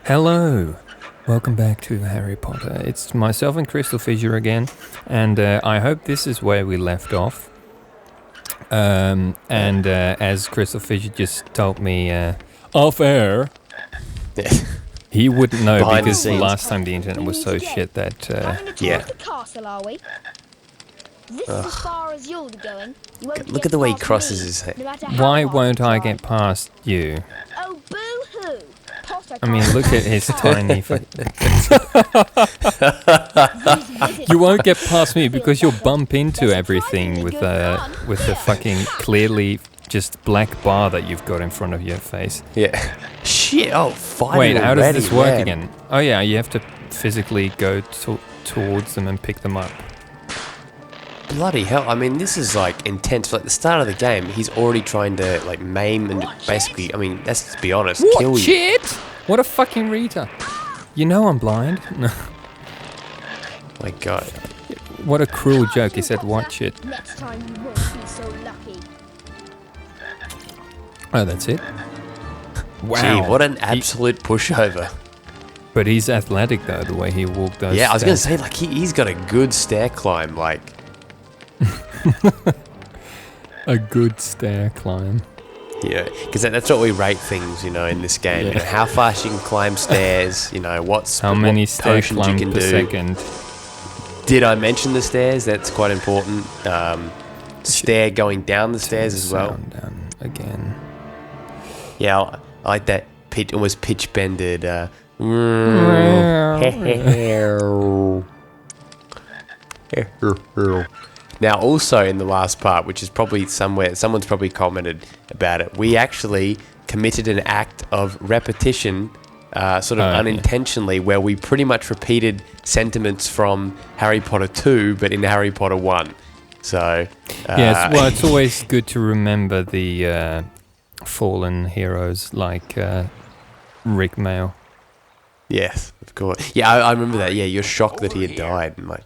Hello, welcome back to Harry Potter. It's myself and Crystalfissure again, and I hope this is where we left off. And as Crystalfissure just told me off air, he wouldn't know because last time the internet was so shit that The castle, are we? This is as far as you're going. Look at the way he crosses his head. Why won't I get past you? Oh, boo-hoo! I mean, look at his tiny... You won't get past me because you'll bump into everything with the fucking clearly just black bar that you've got in front of your face. Yeah. Shit, oh, finally. Wait, how does this work again? Oh yeah, you have to physically go towards them and pick them up. Bloody hell, I mean, this is like intense. Like the start of the game, he's already trying to like maim and basically, I mean, let's be honest, kill you. Shit! What a fucking retard. You know I'm blind. No. My God. What a cruel joke. He said, watch it. Next time you won't be so lucky. Oh, that's it? Wow. Gee, what an absolute pushover. But he's athletic though, the way he walked those Yeah, I was steps. going to say, like, he's got a good stair climb, like. A good stair climb. Yeah, because that's what we rate things, you know, in this game. You know, how fast you can climb stairs, you know, how many stair potions you climbs can per do. second. Did I mention the stairs? That's quite important. Stair going down the stairs as well. Down again. Yeah, I like that almost pitch bended. Now, also in the last part, which is probably somewhere, someone's probably commented about it, we actually committed an act of repetition, unintentionally, where we pretty much repeated sentiments from Harry Potter 2, but in Harry Potter 1. So, yes, it's always good to remember the fallen heroes like Rick Mail. Yes, of course. Yeah, I remember that. Yeah, you're shocked that he had died. And like,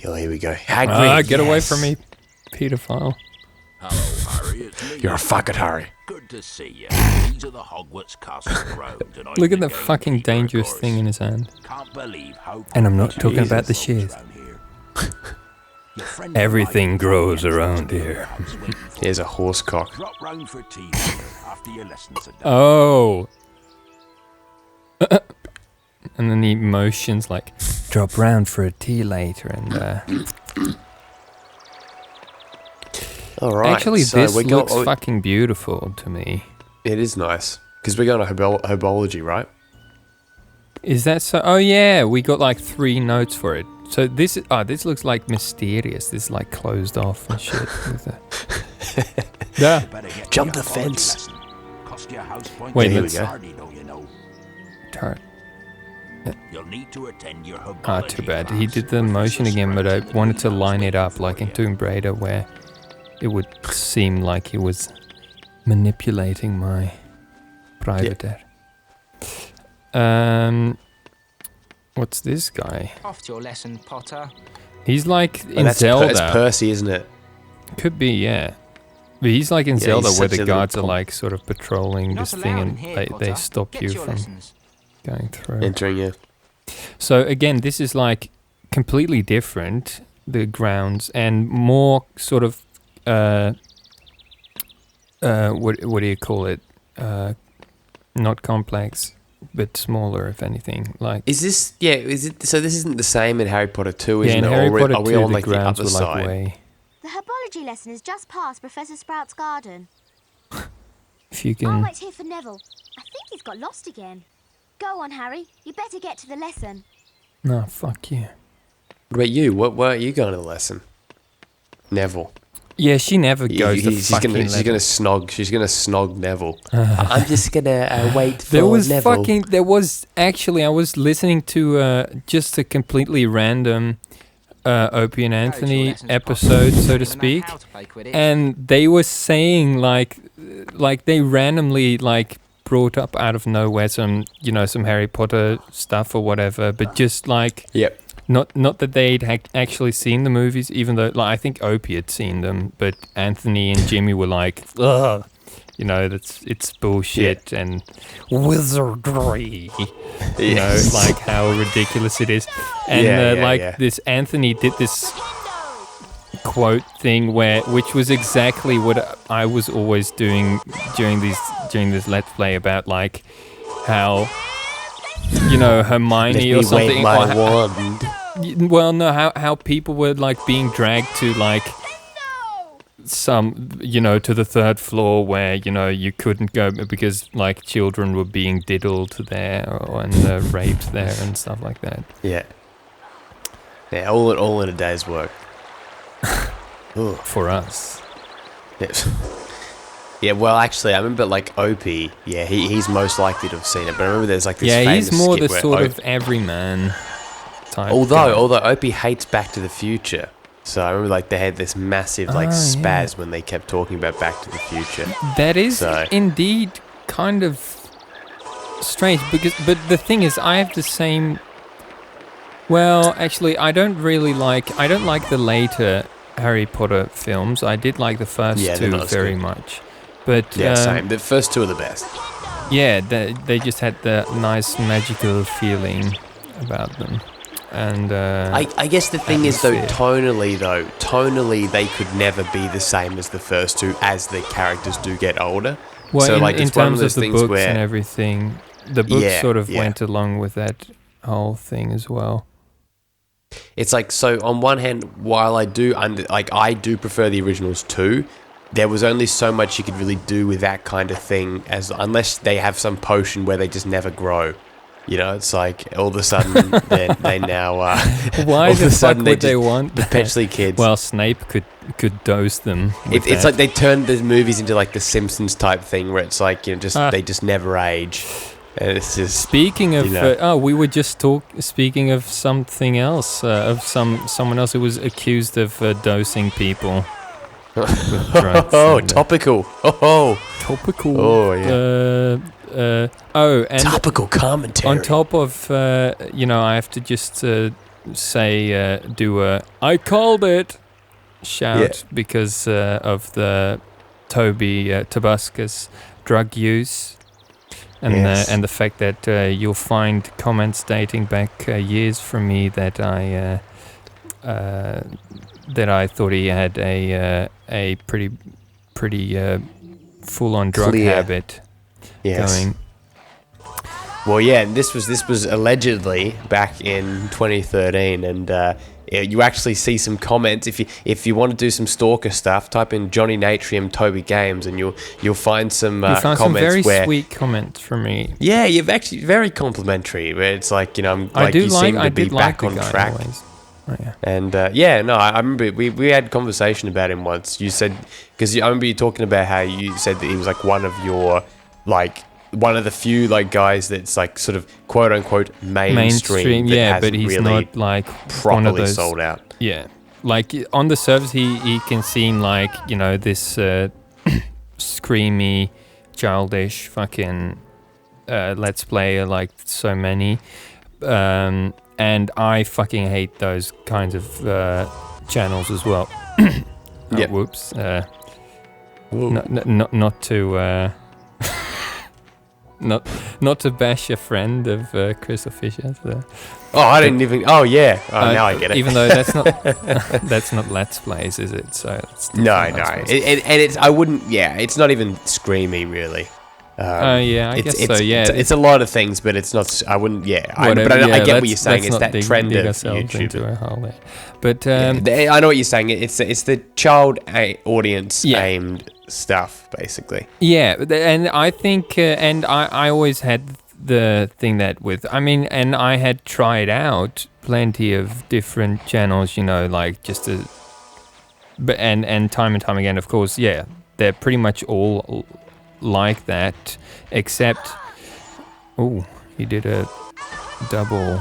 oh, here we go. Hagrid, get away from me, pedophile. Hello, Harry. It's me. You're a fucking Harry. Good to see you. These are the Hogwarts castle grounds. And I'm Look at the the fucking gamekeeper, of dangerous course. thing in his hand. Can't believe how And I'm not talking Jesus. about the shears. around here. Your friend Everything Hermione grows told me around you here. I was waiting for Here's you. a horse cock. Drop round for tea later after your lessons are done. Oh. And then he motions like, drop round for a tea later. And All right. actually, so this we looks fucking beautiful to me. It is nice because we're going to herbology, right? Is that so? Oh yeah, we got like 3 notes for it. So this looks like mysterious. This is like closed off and shit. Yeah. Better get Jump to the your fence. lesson. Cost you a house point. Wait, Here let's- we go. Hardy, though, you know. You'll need to attend your herbology Too bad. He class. did the motion again, but I wanted to line it up like in Tomb Raider where it would seem like he was manipulating my private what's this guy? Off to your lesson, Potter. He's like Oh, in that's Zelda. That's Percy, isn't it? Could be, yeah. But he's like in Yeah, Zelda he's where such the a little guards are pom- like sort of patrolling Not this thing allowed in and here, they Potter. stop Get you to your from lessons. going through. Entering you. So again, this is like completely different, the grounds, and more sort of what do you call it? Not complex, but smaller, if anything. Like Is this? Yeah. Is it? So this isn't the same in Harry Potter 2, yeah, isn't in it? Harry Or Potter are we 2, on the like the grounds other were like side? way. The herbology lesson is just past Professor Sprout's garden. If you I'll can, wait here for Neville. I think he's got lost again. Go on, Harry. You better get to the lesson. no, fuck you. What about you? What are you going to the lesson? Neville. Yeah, she never goes to She's fucking gonna level. snog. She's gonna snog Neville. I'm just gonna wait for There was Neville. actually, I was listening to just a completely random Opie and Anthony lessons, episode, Potter. so to Even know speak, how to play Quidditch. and they were saying like they randomly like brought up out of nowhere some Harry Potter stuff or whatever, but just like Yep. not that they'd actually seen the movies, even though like I think Opie had seen them, but Anthony and Jimmy were like, ugh. it's bullshit and wizardry. You know, like how ridiculous it is. And this Anthony did this quote thing which was exactly what I was always doing during this Let's Play about like how Hermione or something. How people were like being dragged to like some to the third floor where you couldn't go because like children were being diddled there and raped there and stuff like that. Yeah, all in a day's work. For us. Yes. Yeah, well, actually, I remember like Opie. Yeah, he's most likely to have seen it. But I remember there's like this famous he's more skit the where sort of everyman type. Although Opie hates Back to the Future. So I remember like they had this massive spaz when they kept talking about Back to the Future. That is indeed kind of strange but the thing is I have the same. Well, actually, I don't like the later Harry Potter films. I did like the first two very much. But same. The first two are the best. Yeah, they just had the nice magical feeling about them. And I guess the thing is though, tonally they could never be the same as the first two as the characters do get older. Well, so in terms of the books and everything, the books sort of went along with that whole thing as well. It's like, so on one hand, while I do prefer the originals too, there was only so much you could really do with that kind of thing unless they have some potion where they just never grow. It's like all of a sudden they now. Why the fuck would they want that? Perpetually kids. Well, Snape could dose them. It's like they turned the movies into like the Simpsons type thing where it's like they just never age. And it's just, speaking of, we were just speaking of something else, of someone else who was accused of dosing people with drugs. Topical. Topical. Oh yeah. And topical commentary. On top of, I have to just say, do a I called it shout because of the Tobuscus drug use. And the fact that you'll find comments dating back years from me that I thought he had a pretty full-on drug habit going. Well, yeah, and this was allegedly back in 2013, and you actually see some comments. If you want to do some stalker stuff, type in Johnny Natrium Toby Games, and you'll find some comments some very where sweet comments from me. Yeah, you've actually very complimentary. Where it's like you seem to be back on track. Always. Oh, yeah. And I remember we had a conversation about him once. You said, because I remember you talking about how you said that he was like one of the few like guys that's like sort of quote unquote mainstream but he's really not like properly one of those, sold out. Yeah, like on the surface he can seem like this screamy, childish fucking let's player like so many. And I fucking hate those kinds of channels as well. Whoops. Not to not to bash a friend of Crystalfissure. So. Oh, I didn't even. Oh, yeah. Oh, now I get it. Even though that's not Let's Plays, is it? So it's no. It's I wouldn't. Yeah, it's not even screamy really. I guess so. Yeah, it's a lot of things, but it's not. I wouldn't. Yeah, I get what you're saying. It's that trend of YouTube. Into a hole there. But I know what you're saying. It's the child audience aimed stuff, basically. Yeah, and I think, and I always had the thing that and I had tried out plenty of different channels, like just to, and time again, of course, they're pretty much all like that, except he did a double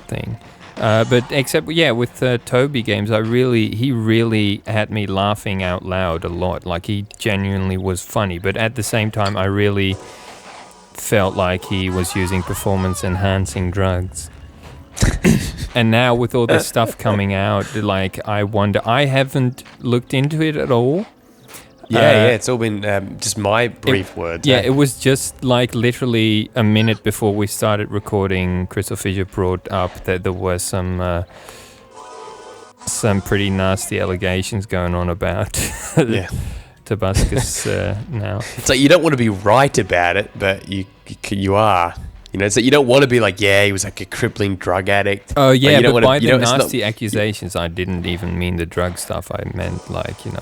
thing, but except with Toby Games, he really had me laughing out loud a lot. Like he genuinely was funny, but at the same time I really felt like he was using performance enhancing drugs. And now with all this stuff coming out, like I wonder, I haven't looked into it at all. Yeah, it's all been just my brief words. Yeah, it was just like literally a minute before we started recording. Crystalfissure brought up that there was some pretty nasty allegations going on about Tobuscus now. It's like you don't want to be right about it, but you are. You know, it's like you don't want to be like, yeah, he was like a crippling drug addict. Oh yeah, like, but by the nasty accusations, I didn't even mean the drug stuff. I meant like, the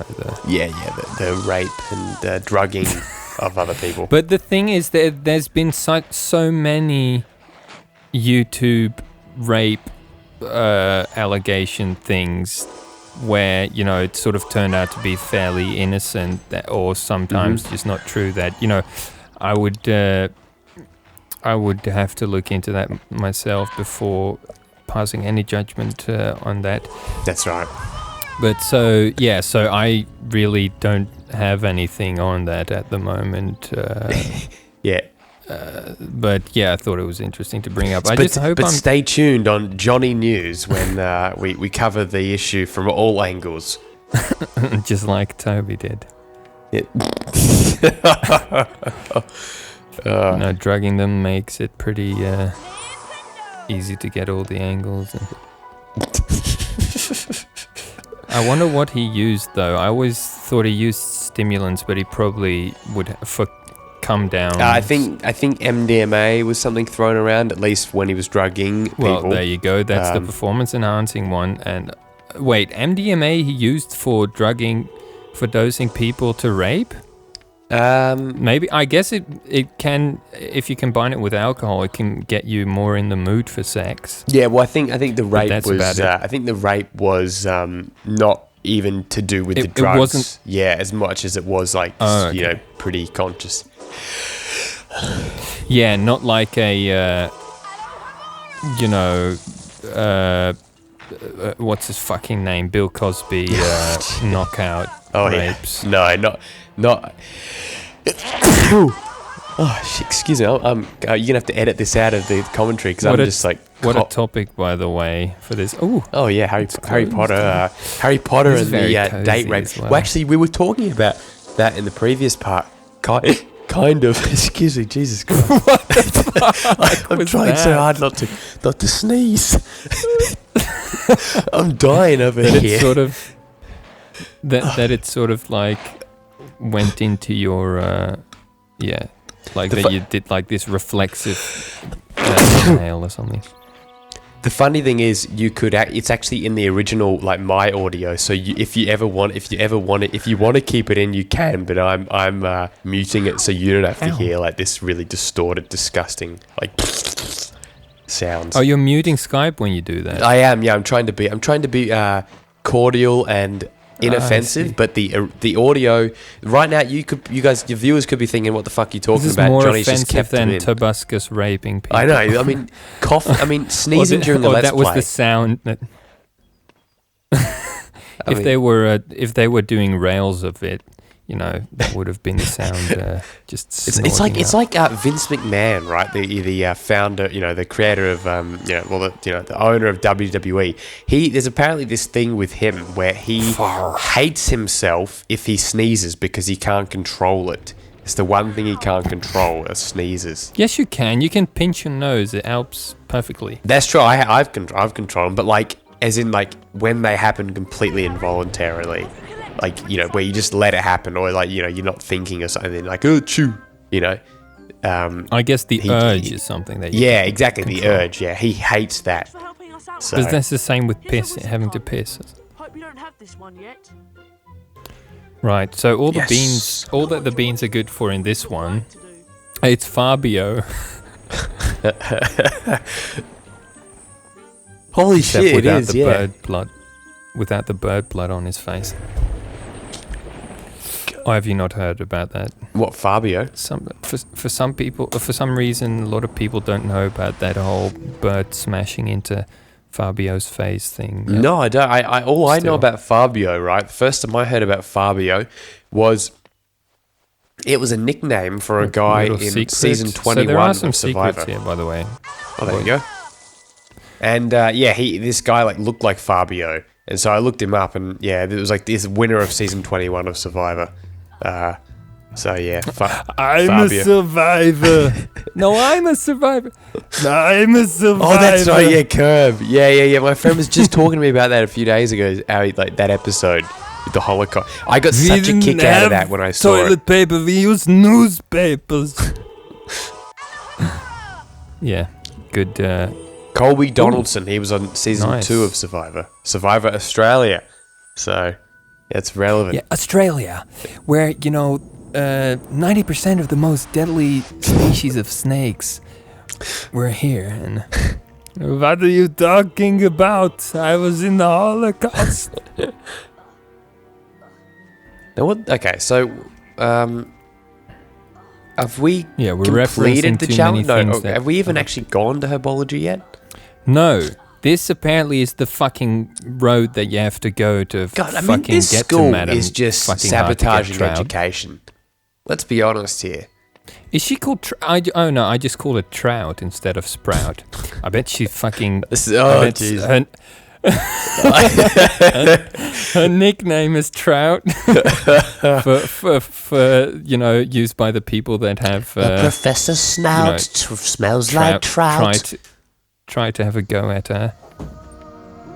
the rape and drugging of other people. But the thing is that there's been so many YouTube rape allegation things where it sort of turned out to be fairly innocent, or sometimes just not true. That I would have to look into that myself before passing any judgment on that. That's right. But so I really don't have anything on that at the moment. Yeah. But yeah, I thought it was interesting to bring up. But stay tuned on Johnny News when we cover the issue from all angles. Just like Toby did. Yeah. Drugging them makes it pretty easy to get all the angles. I wonder what he used, though. I always thought he used stimulants, but he probably would come down. I think MDMA was something thrown around, at least when he was drugging people. Well, there you go. That's the performance-enhancing one. And wait, MDMA he used for dosing people to rape? Maybe. I guess it can, if you combine it with alcohol, it can get you more in the mood for sex. Yeah, well, I think the rape was. I think the rape was not even to do with the drugs. It wasn't. Yeah, as much as it was like pretty conscious. Yeah, not like a what's his fucking name? Bill Cosby knockout rapes. Yeah. No, not. Oh shit! Excuse me. You're gonna have to edit this out of the commentary because I'm just like. What a topic, by the way, for this. Ooh. Oh yeah, Harry Potter. Harry Potter and the date rape. Well, actually, we were talking about that in the previous part. Kind of. Excuse me, Jesus Christ. What the fuck I'm trying so hard not to sneeze. I'm dying over here. It's sort of that it sort of like went into your like that you did like this reflexive inhale or something. The funny thing is, you could. It's actually in the original, like my audio. So if you want to keep it in, you can. But I'm muting it so you don't have to hear like this really distorted, disgusting like sounds. Oh, you're muting Skype when you do that. I am. Yeah, I'm trying to be cordial and inoffensive, but the audio right now, your viewers could be thinking, what the fuck are you talking about? Johnny's just kept than him in. Tobuscus raping people. I know. I mean, sneezing during the Let's Play. That was the sound. If they were doing rails of it, that would have been the sound. Just it's like Vince McMahon, right? The founder, the creator of the owner of WWE. There's apparently this thing with him where he hates himself if he sneezes because he can't control it. It's the one thing he can't control, are sneezes. Yes, you can. You can pinch your nose. It helps perfectly. That's true. I've controlled them, but like as in like when they happen completely involuntarily. Like, where you just let it happen, or like, you're not thinking or something, like, oh, chew, I guess the urge is something that you can exactly, control. The urge, yeah. He hates that. So. But that's the same with having to piss. Hope you don't have this one yet. Right, so all that the beans are good for in this one, it's Fabio. Holy shit, it is, bird blood. Without the bird blood on his face. Or have you not heard about that? What, Fabio? For some people, for some reason, a lot of people don't know about that whole bird smashing into Fabio's face thing. No, I don't. I know about Fabio, right? The first time I heard about Fabio was it was a nickname for a guy in season 21 so there are some of Survivor. Secrets here, by the way. Oh, there you go. And this guy like looked like Fabio. And so I looked him up, and it was like this winner of season 21 of Survivor. So yeah, I'm Fabio. a survivor. No, I'm a survivor. I'm a survivor. Oh, that's right. Yeah, Curb. Yeah. My friend was just talking to me about that a few days ago. How like that episode with the Holocaust. I got such a kick out of that when I saw toilet it. paper. We use newspapers. Yeah, good. Colby Donaldson. He was on season Nice. 2 of Survivor Australia. So it's relevant. Yeah, Australia, where 90% of the most deadly species of snakes were here. And what are you talking about? I was in the Holocaust. Now what? Okay, so have we Yeah, we're completed referencing the too challenge? many No, things that- have we even actually gone to herbology yet? No, this apparently is the fucking road that you have to go to God, I mean, fucking this get school to Madam. is just fucking hard to get sabotaging trout. education. Let's be honest here. Is she called? Oh no, I just called it Trout instead of Sprout. I bet she fucking. This is, I oh, bet jeez. her nickname is Trout for used by the people that have Professor Snout smells like trout. Try to have a go at her.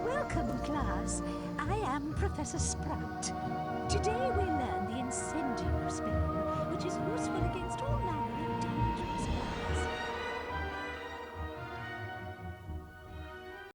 Welcome, class. I am Professor Sprout.